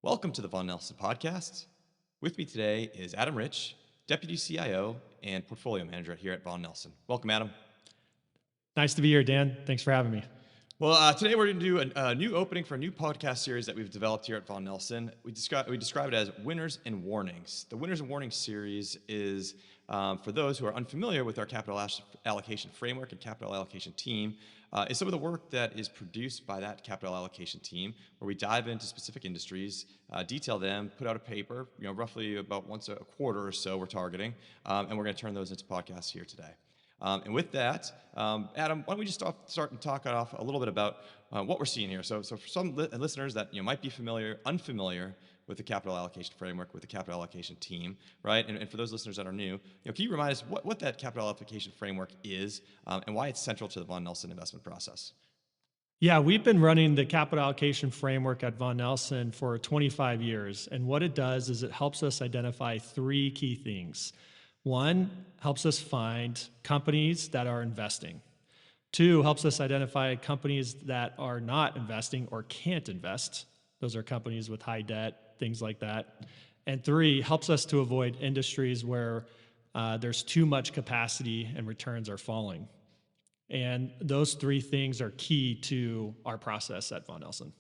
Welcome to the Vaughan Nelson podcast. With me today is Adam Rich, Deputy CIO and Portfolio Manager here at Vaughan Nelson. Welcome, Adam. Nice to be here, Dan. Thanks for having me. Well, today we're going to do a new opening for a new podcast series that we've developed here at Vaughan Nelson. We describe it as Winners and Warnings. The Winners and Warnings series is for those who are unfamiliar with our capital allocation framework and capital allocation team. Is some of the work that is produced by that capital allocation team, where we dive into specific industries, detail them, put out a paper, roughly about once a quarter or so we're targeting, and we're going to turn those into podcasts here today. And with that, Adam, why don't we just start and talk off a little bit about what we're seeing here. So for some listeners that might be unfamiliar with the capital allocation framework, with the capital allocation team, right? And for those listeners that are new, can you remind us what that capital allocation framework is and why it's central to the Vaughan Nelson investment process? Yeah, we've been running the capital allocation framework at Vaughan Nelson for 25 years. And what it does is it helps us identify three key things. One, helps us find companies that are investing. Two, helps us identify companies that are not investing or can't invest. Those are companies with high debt, things like that. And three, helps us to avoid industries where there's too much capacity and returns are falling. And those three things are key to our process at Vaughan Nelson.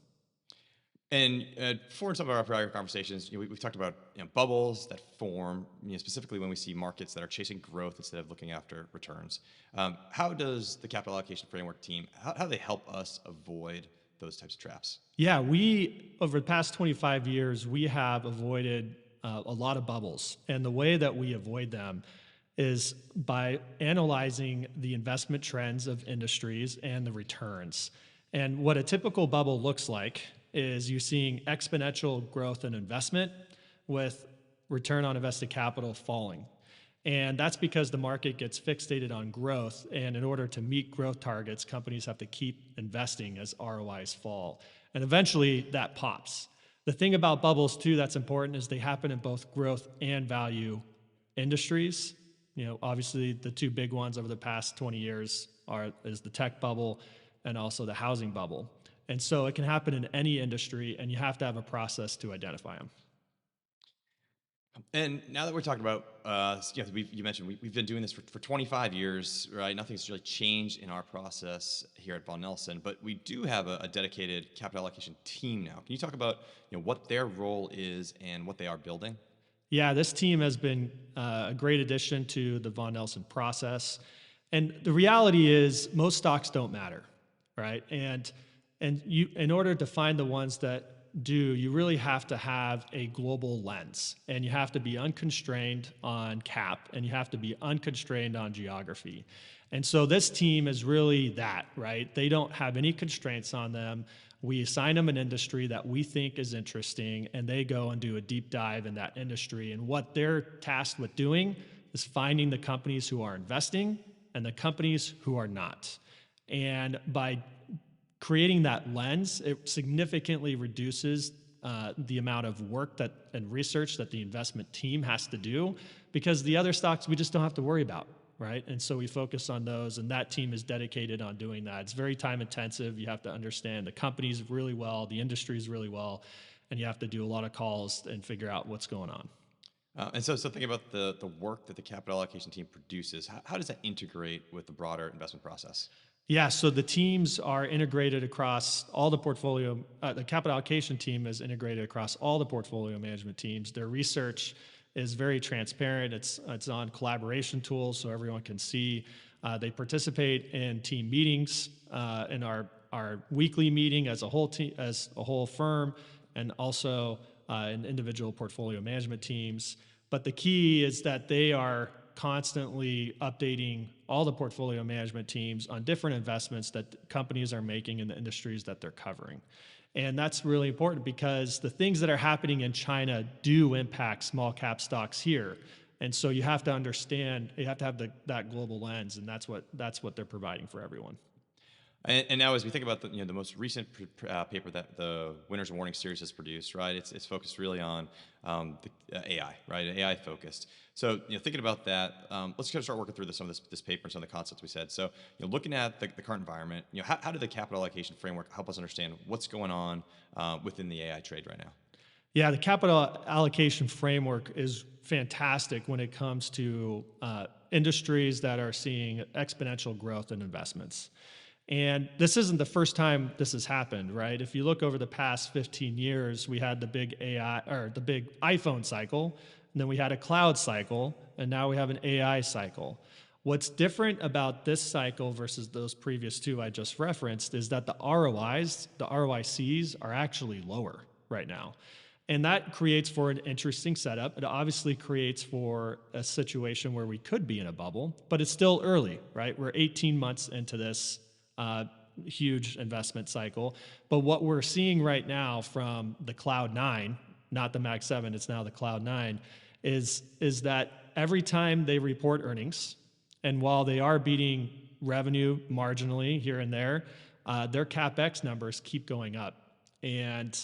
And for some of our prior conversations, we've talked about bubbles that form, specifically when we see markets that are chasing growth instead of looking after returns. How does the capital allocation framework team, how do they help us avoid those types of traps? Yeah, over the past 25 years, we have avoided a lot of bubbles. And the way that we avoid them is by analyzing the investment trends of industries and the returns. And what a typical bubble looks like is you're seeing exponential growth in investment with return on invested capital falling. And that's because the market gets fixated on growth. And in order to meet growth targets, companies have to keep investing as ROIs fall. And eventually that pops. The thing about bubbles too that's important is they happen in both growth and value industries. Obviously the two big ones over the past 20 years is the tech bubble and also the housing bubble. And so it can happen in any industry, and you have to have a process to identify them. And now that we're talking about, you mentioned we've been doing this for 25 years, right? Nothing's really changed in our process here at Vaughan Nelson, but we do have a dedicated capital allocation team now. Can you talk about what their role is and what they are building? Yeah, this team has been a great addition to the Vaughan Nelson process. And the reality is most stocks don't matter, right? And you, in order to find the ones that do, you really have to have a global lens, and you have to be unconstrained on cap, and you have to be unconstrained on geography. And so this team is really that, right? They don't have any constraints on them. We assign them an industry that we think is interesting, and they go and do a deep dive in that industry. And what they're tasked with doing is finding the companies who are investing and the companies who are not. And by creating that lens, it significantly reduces the amount of work and research that the investment team has to do, because the other stocks we just don't have to worry about, right? And so we focus on those, and that team is dedicated on doing that. It's very time intensive. You have to understand the companies really well, the industries really well, and you have to do a lot of calls and figure out what's going on. And so thinking about the work that the capital allocation team produces, how does that integrate with the broader investment process? Yeah, so the teams are integrated across all the portfolio. The capital allocation team is integrated across all the portfolio management teams. Their research is very transparent. It's on collaboration tools so everyone can see. They participate in team meetings, in our weekly meeting as a whole team, as a whole firm, and also in individual portfolio management teams. But the key is that they are constantly updating all the portfolio management teams on different investments that companies are making in the industries that they're covering. And that's really important because the things that are happening in China do impact small cap stocks here. And so you have to understand, you have to have that global lens, and that's what they're providing for everyone. And now, as we think about the most recent paper that the Winners and Warnings series has produced, right? It's focused really on the AI, right? AI focused. So thinking about that, let's kind of start working through some of this paper and some of the concepts we said. So looking at the current environment, how did the capital allocation framework help us understand what's going on within the AI trade right now? Yeah, the capital allocation framework is fantastic when it comes to industries that are seeing exponential growth in investments. And this isn't the first time this has happened, right? If you look over the past 15 years, we had the big AI or the big iPhone cycle, and then we had a cloud cycle, and now we have an AI cycle. What's different about this cycle versus those previous two I just referenced is that the ROIs, the ROICs are actually lower right now. And that creates for an interesting setup. It obviously creates for a situation where we could be in a bubble, but it's still early, right? We're 18 months into this huge investment cycle. But what we're seeing right now from the Cloud 9, not the Max 7, it's now the Cloud 9, is that every time they report earnings, and while they are beating revenue marginally here and there, their CapEx numbers keep going up. And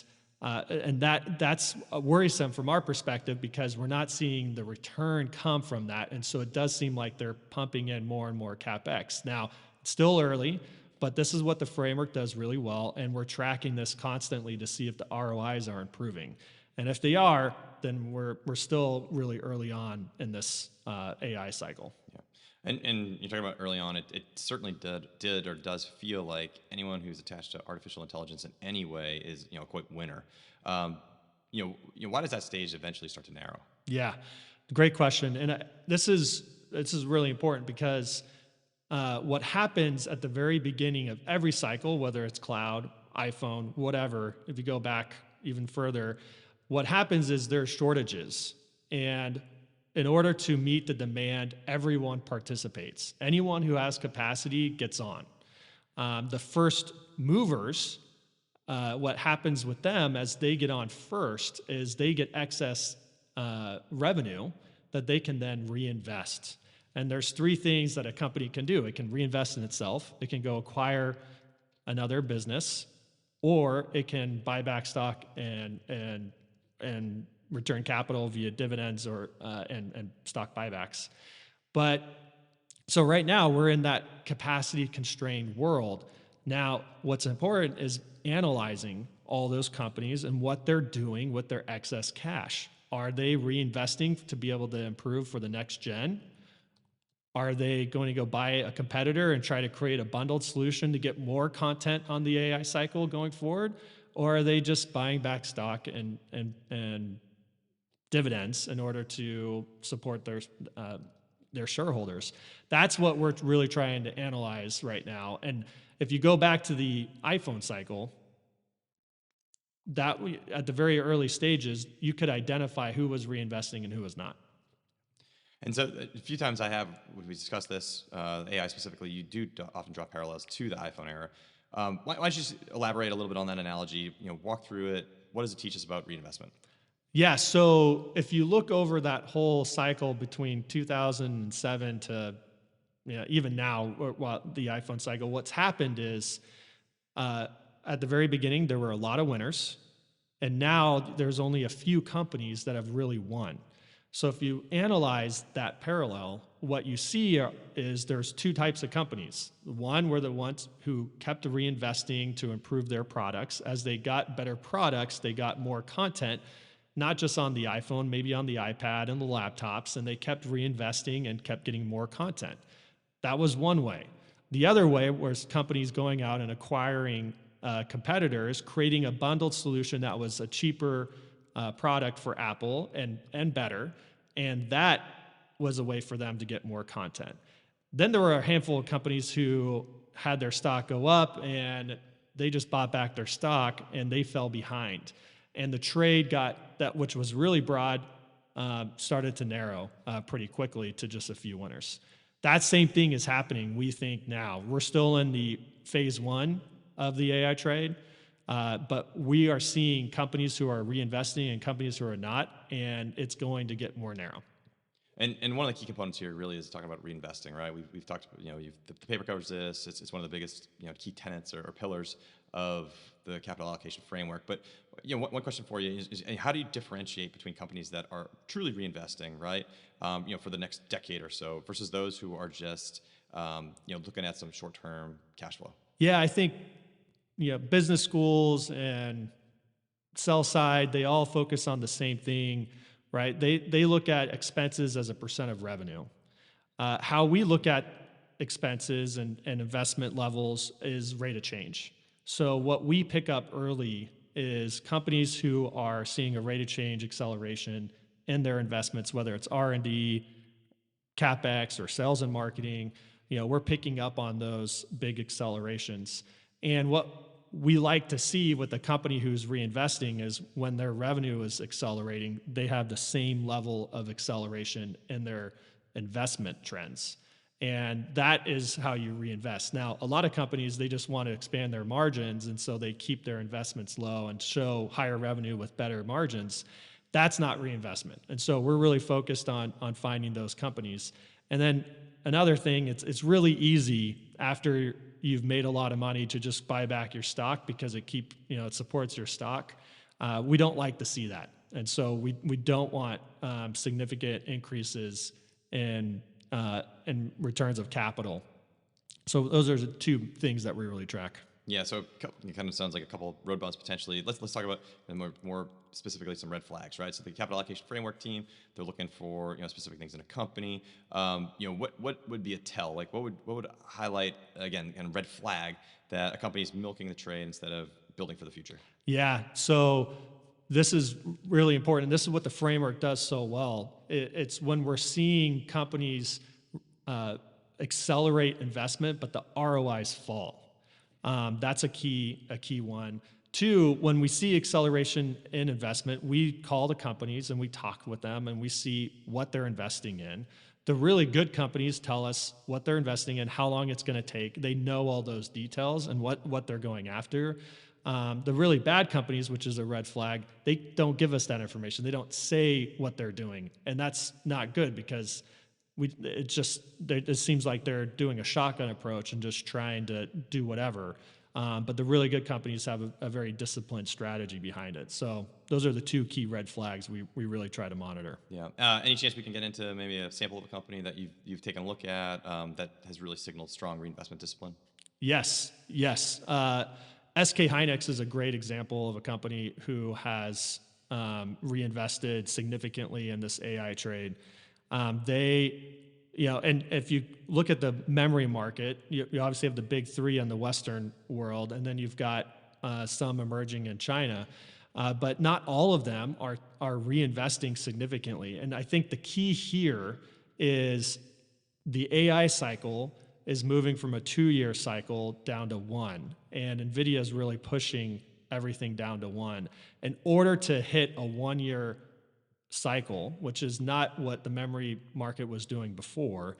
that's worrisome from our perspective because we're not seeing the return come from that. And so it does seem like they're pumping in more and more CapEx. Now, it's still early, but this is what the framework does really well. And we're tracking this constantly to see if the ROIs are improving. And if they are, then we're still really early on in this AI cycle. Yeah. And you're talking about early on, it certainly did or does feel like anyone who's attached to artificial intelligence in any way is, a quote, winner. Why does that stage eventually start to narrow? Yeah, great question. And this is really important because what happens at the very beginning of every cycle, whether it's cloud, iPhone, whatever, if you go back even further, what happens is there's shortages. And in order to meet the demand, everyone participates. Anyone who has capacity gets on. The first movers, what happens with them as they get on first is they get excess revenue that they can then reinvest. And there's three things that a company can do. It can reinvest in itself, it can go acquire another business, or it can buy back stock and return capital via dividends or and stock buybacks. But so right now we're in that capacity constrained world. Now, what's important is analyzing all those companies and what they're doing with their excess cash. Are they reinvesting to be able to improve for the next gen? Are they going to go buy a competitor and try to create a bundled solution to get more content on the AI cycle going forward? Or are they just buying back stock and dividends in order to support their shareholders? That's what we're really trying to analyze right now. And if you go back to the iPhone cycle, that at the very early stages, you could identify who was reinvesting and who was not. And so a few times when we discuss this, AI specifically, you do often draw parallels to the iPhone era. Why don't you just elaborate a little bit on that analogy, walk through it. What does it teach us about reinvestment? Yeah, so if you look over that whole cycle between 2007 to even now, the iPhone cycle, what's happened is at the very beginning, there were a lot of winners, and now there's only a few companies that have really won. So if you analyze that parallel, what you see is there's two types of companies. One were the ones who kept reinvesting to improve their products. As they got better products, they got more content, not just on the iPhone, maybe on the iPad and the laptops, and they kept reinvesting and kept getting more content. That was one way. The other way was companies going out and acquiring competitors, creating a bundled solution that was a cheaper product for Apple and better, and that was a way for them to get more content. Then there were a handful of companies who had their stock go up and they just bought back their stock and they fell behind. And the trade which was really broad, started to narrow pretty quickly to just a few winners. That same thing is happening, we think, now. We're still in the phase one of the AI trade, but we are seeing companies who are reinvesting and companies who are not, and it's going to get more narrow. And one of the key components here really is talking about reinvesting, right? We've talked, the paper covers this. It's one of the biggest, key tenets or pillars of the capital allocation framework. But one question for you is how do you differentiate between companies that are truly reinvesting, right? For the next decade or so, versus those who are just, looking at some short-term cash flow. Yeah, I think business schools and sell side, they all focus on the same thing, right? They look at expenses as a percent of revenue. How we look at expenses and investment levels is rate of change. So what we pick up early is companies who are seeing a rate of change acceleration in their investments, whether it's R&D, CapEx, or sales and marketing. We're picking up on those big accelerations. And what we like to see with a company who's reinvesting is when their revenue is accelerating, they have the same level of acceleration in their investment trends. And that is how you reinvest. Now, a lot of companies, they just want to expand their margins, and so they keep their investments low and show higher revenue with better margins. That's not reinvestment. And so we're really focused on finding those companies. And then another thing, it's really easy after you've made a lot of money to just buy back your stock because it supports your stock. We don't like to see that. And so we don't want significant increases in returns of capital. So those are the two things that we really track. Yeah, so it kind of sounds like a couple road bumps potentially. Let's talk about more specifically some red flags, right? So the capital allocation framework team, they're looking for specific things in a company. What would be a tell? Like what would highlight again kind of red flag that a company is milking the trade instead of building for the future? Yeah, so this is really important. This is what the framework does so well. It's when we're seeing companies accelerate investment, but the ROIs fall. That's a key one. Two, when we see acceleration in investment, we call the companies and we talk with them and we see what they're investing in. The really good companies tell us what they're investing in, how long it's going to take. They know all those details and what they're going after. The really bad companies, which is a red flag, they don't give us that information. They don't say what they're doing, and that's not good because it seems like they're doing a shotgun approach and just trying to do whatever. But the really good companies have a very disciplined strategy behind it. So those are the two key red flags we really try to monitor. Yeah. Any chance we can get into maybe a sample of a company that you've taken a look at that has really signaled strong reinvestment discipline? Yes. SK Hynix is a great example of a company who has reinvested significantly in this AI trade. And if you look at the memory market, you obviously have the big three in the Western world, and then you've got some emerging in China. But not all of them are reinvesting significantly. And I think the key here is the AI cycle is moving from a 2-year cycle down to 1. And NVIDIA is really pushing everything down to 1. In order to hit a 1-year cycle, which is not what the memory market was doing before,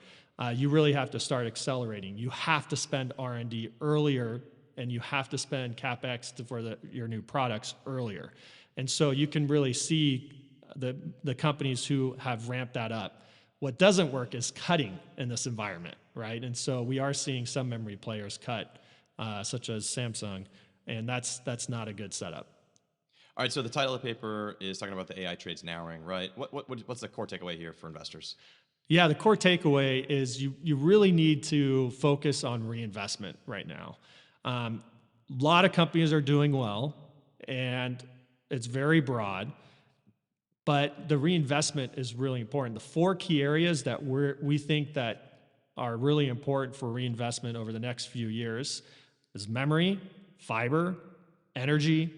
you really have to start accelerating. You have to spend R&D earlier, and you have to spend CapEx for your new products earlier. And so you can really see the companies who have ramped that up. What doesn't work is cutting in this environment, right? And so we are seeing some memory players cut, such as Samsung, and that's not a good setup. All right, so the title of the paper is talking about the AI trades narrowing, right? What's the core takeaway here for investors? Yeah, the core takeaway is you really need to focus on reinvestment right now. A lot of companies are doing well, and it's very broad, but the reinvestment is really important. The 4 key areas that we think that are really important for reinvestment over the next few years is memory, fiber, energy,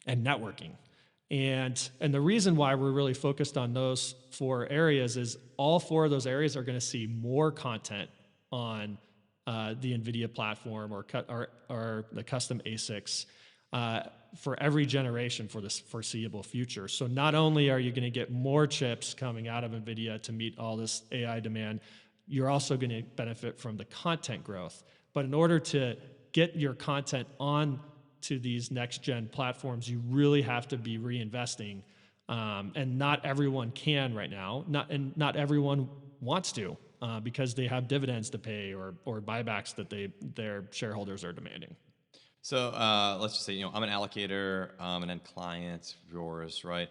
and networking. And the reason why we're really focused on those 4 areas is all 4 of those areas are going to see more content on the NVIDIA platform or the custom ASICs for every generation for this foreseeable future. So not only are you going to get more chips coming out of NVIDIA to meet all this AI demand, you're also going to benefit from the content growth. But in order to get your content on to these next-gen platforms, you really have to be reinvesting. And not everyone can right now. Not everyone wants to because they have dividends to pay or buybacks that their shareholders are demanding. So let's just say, I'm an allocator, and then client of yours, right?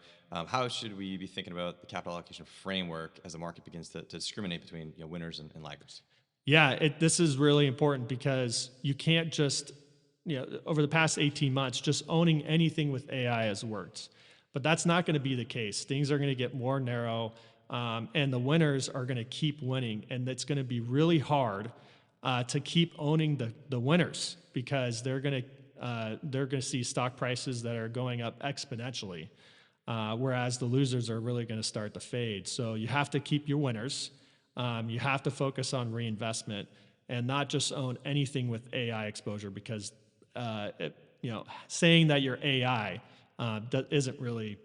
How should we be thinking about the capital allocation framework as the market begins to discriminate between winners and laggards? Yeah, this is really important because you can't just over the past 18 months, just owning anything with AI has worked. But that's not going to be the case. Things are going to get more narrow, and the winners are going to keep winning. And it's going to be really hard to keep owning the winners, because they're going to see stock prices that are going up exponentially, whereas the losers are really going to start to fade. So you have to keep your winners. You have to focus on reinvestment and not just own anything with AI exposure, because saying that you're AI that isn't really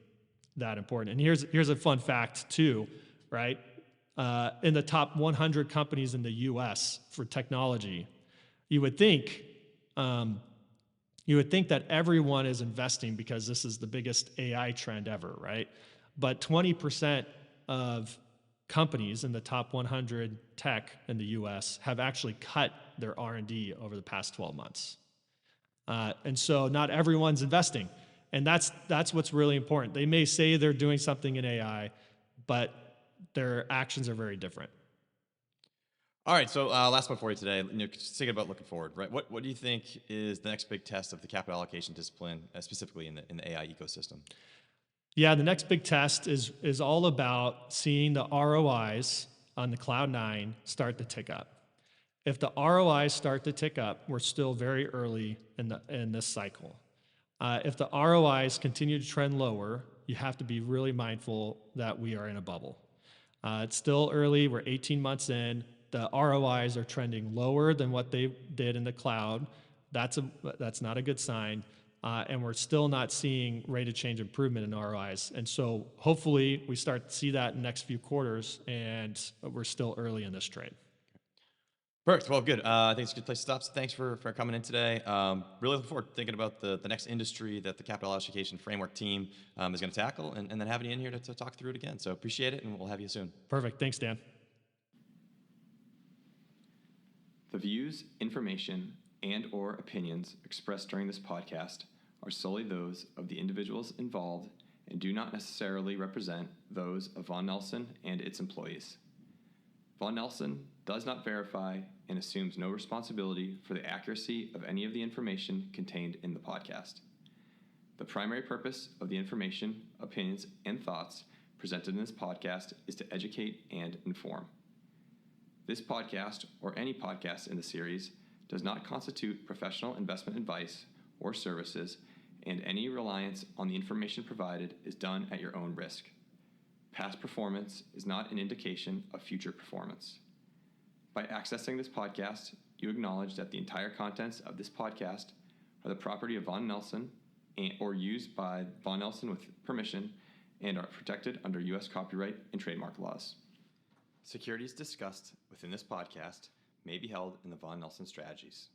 that important. And here's a fun fact too, right? In the top 100 companies in the U.S. for technology, you would think that everyone is investing because this is the biggest AI trend ever, right? But 20% of companies in the top 100 tech in the U.S. have actually cut their R&D over the past 12 months. And so not everyone's investing. And that's what's really important. They may say they're doing something in AI, but their actions are very different. All right, so last one for you today. Just thinking about looking forward, right? What do you think is the next big test of the capital allocation discipline, specifically in the AI ecosystem? Yeah, the next big test is all about seeing the ROIs on the Cloud9 start to tick up. If the ROIs start to tick up, we're still very early in this cycle. If the ROIs continue to trend lower, you have to be really mindful that we are in a bubble. It's still early. We're 18 months in. The ROIs are trending lower than what they did in the cloud. That's not a good sign. And we're still not seeing rate of change improvement in ROIs. And so hopefully we start to see that in the next few quarters, and we're still early in this trade. Perfect. Well, good. I think it's a good place to stop. So thanks for coming in today. Really looking forward to thinking about the next industry that the capital allocation framework team is going to tackle, and then having you in here to talk through it again. So appreciate it, and we'll have you soon. Perfect. Thanks, Dan. The views, information, and/or opinions expressed during this podcast are solely those of the individuals involved and do not necessarily represent those of Vaughan Nelson and its employees. Vaughan Nelson does not verify and assumes no responsibility for the accuracy of any of the information contained in the podcast. The primary purpose of the information, opinions, and thoughts presented in this podcast is to educate and inform. This podcast, or any podcast in the series, does not constitute professional investment advice or services, and any reliance on the information provided is done at your own risk. Past performance is not an indication of future performance. By accessing this podcast, you acknowledge that the entire contents of this podcast are the property of Vaughan Nelson or used by Vaughan Nelson with permission and are protected under U.S. copyright and trademark laws. Securities discussed within this podcast may be held in the Vaughan Nelson strategies.